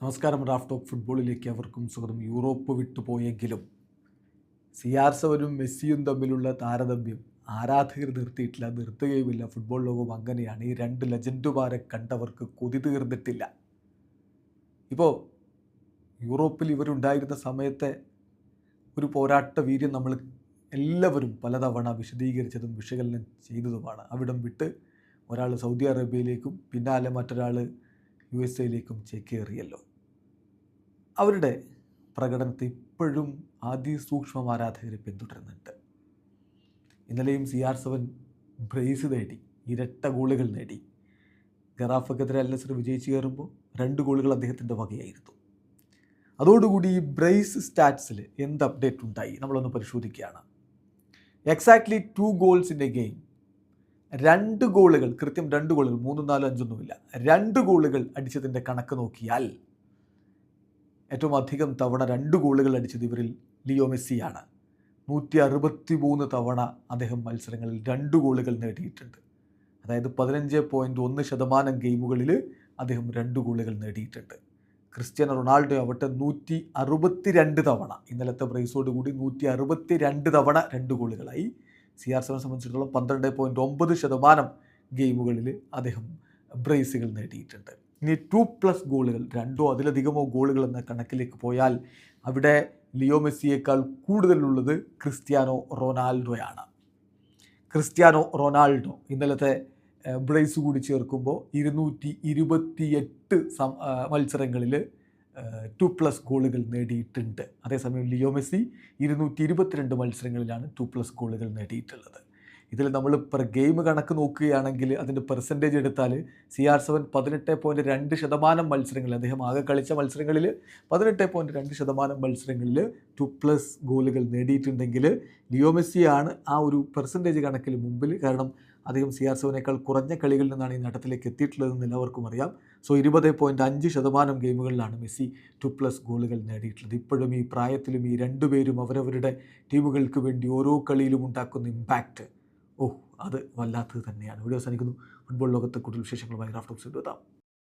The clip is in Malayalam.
നമസ്കാരം. റാഫ് ടോക്ക് ഫുട്ബോളിലേക്ക് അവർക്കും സ്വാഗതം. യൂറോപ്പ് വിട്ടുപോയെങ്കിലും CR7-ഉം മെസ്സിയും തമ്മിലുള്ള താരതമ്യം ആരാധകർ നിർത്തിയിട്ടില്ല, നിർത്തുകയുമില്ല. ഫുട്ബോൾ ലോകം അങ്ങനെയാണ്. ഈ രണ്ട് ലെജൻഡുമാരെ കണ്ടവർക്ക് കൊതി തീർന്നിട്ടില്ല. ഇപ്പോൾ യൂറോപ്പിൽ ഇവരുണ്ടായിരുന്ന സമയത്തെ ഒരു പോരാട്ട വീര്യം നമ്മൾ എല്ലാവരും പലതവണ വിശദീകരിച്ചതും വിശകലനം ചെയ്തതുമാണ്. അവിടം വിട്ട് ഒരാൾ സൗദി അറേബ്യയിലേക്കും പിന്നാലെ മറ്റൊരാൾ USA ചേക്കേറിയല്ലോ. അവരുടെ പ്രകടനത്തെ ഇപ്പോഴും അതിസൂക്ഷ്മം ആരാധകർ പിന്തുടരുന്നുണ്ട്. ഇന്നലെയും CR7 ബ്രേസ് നേടി, ഇരട്ട ഗോളുകൾ നേടി. ഗറാഫക്കെതിരെ അൽ നസർ വിജയിച്ച് കയറുമ്പോൾ 2 ഗോളുകൾ അദ്ദേഹത്തിൻ്റെ വകയായിരുന്നു. അതോടുകൂടി ഈ ബ്രേസ് സ്റ്റാറ്റ്സിൽ എന്ത് അപ്ഡേറ്റ് ഉണ്ടായി നമ്മളൊന്ന് പരിശോധിക്കുകയാണ്. Exactly 2 goals in A game. 2 ഗോളുകൾ, കൃത്യം 2 ഗോളുകൾ, 3, 4, 5 ഒന്നുമില്ല, 2 ഗോളുകൾ അടിച്ചതിൻ്റെ കണക്ക് നോക്കിയാൽ ഏറ്റവും അധികം തവണ 2 ഗോളുകൾ അടിച്ചത് ഇവരിൽ ലിയോ മെസ്സിയാണ്. 163 തവണ അദ്ദേഹം മത്സരങ്ങളിൽ 2 ഗോളുകൾ നേടിയിട്ടുണ്ട്. അതായത് 15.1% ഗെയിമുകളിൽ അദ്ദേഹം 2 ഗോളുകൾ നേടിയിട്ടുണ്ട്. ക്രിസ്ത്യാനോ റൊണാൾഡോ ആവട്ടെ 162 തവണ, ഇന്നലത്തെ ബ്രേസോടുകൂടി 162 തവണ 2 ഗോളുകളായി. CR7 സംബന്ധിച്ചിടത്തോളം 12.9% ഗെയിമുകളിൽ അദ്ദേഹം ബ്രേസുകൾ നേടിയിട്ടുണ്ട്. ഇനി 2+ ഗോളുകൾ, 2ഓ അതിലധികമോ ഗോളുകൾ എന്ന കണക്കിലേക്ക് പോയാൽ അവിടെ ലിയോ മെസ്സിയേക്കാൾ കൂടുതലുള്ളത് ക്രിസ്ത്യാനോ റൊണാൾഡോയാണ്. ക്രിസ്ത്യാനോ റൊണാൾഡോ ഇന്നലത്തെ ബ്രേസ് കൂടി ചേർക്കുമ്പോൾ 228 മത്സരങ്ങളിൽ 2+ ഗോളുകൾ നേടിയിട്ടുണ്ട്. അതേസമയം ലിയോ മെസ്സി 222 മത്സരങ്ങളിലാണ് 2+ ഗോളുകൾ നേടിയിട്ടുള്ളത്. ഇതിൽ നമ്മൾ പെർ ഗെയിം കണക്ക് നോക്കുകയാണെങ്കിൽ അതിൻ്റെ പെർസെൻറ്റേജ് എടുത്താൽ CR7 18.2% മത്സരങ്ങളിൽ, അദ്ദേഹം ആകെ കളിച്ച മത്സരങ്ങളിൽ 18.2% മത്സരങ്ങളിൽ 2+ ഗോളുകൾ നേടിയിട്ടുണ്ടെങ്കിൽ ലിയോ മെസ്സിയാണ് ആ ഒരു പെർസെൻറ്റേജ് കണക്കിൽ മുമ്പിൽ. കാരണം അദ്ദേഹം CR7-നേക്കാൾ കുറഞ്ഞ കളികളിൽ നിന്നാണ് ഈ നേട്ടത്തിലേക്ക് എത്തിയിട്ടുള്ളതെന്ന് എല്ലാവർക്കും അറിയാം. സോ 20.5% ഗെയിമുകളിലാണ് മെസ്സി 2+ ഗോളുകൾ നേടിയിട്ടുള്ളത്. ഇപ്പോഴും ഈ പ്രായത്തിലും ഈ രണ്ടുപേരും അവരവരുടെ ടീമുകൾക്ക് വേണ്ടി ഓരോ കളിയിലും ഉണ്ടാക്കുന്ന ഇമ്പാക്റ്റ് അത് വല്ലാത്തത് തന്നെയാണ്. വീഡിയോ അവസാനിക്കുന്നു. ഫുട്ബോൾ ലോകത്തെ കൂടുതൽ വിശേഷങ്ങളുമായി റാഫ് ടോക്സ് എത്താം.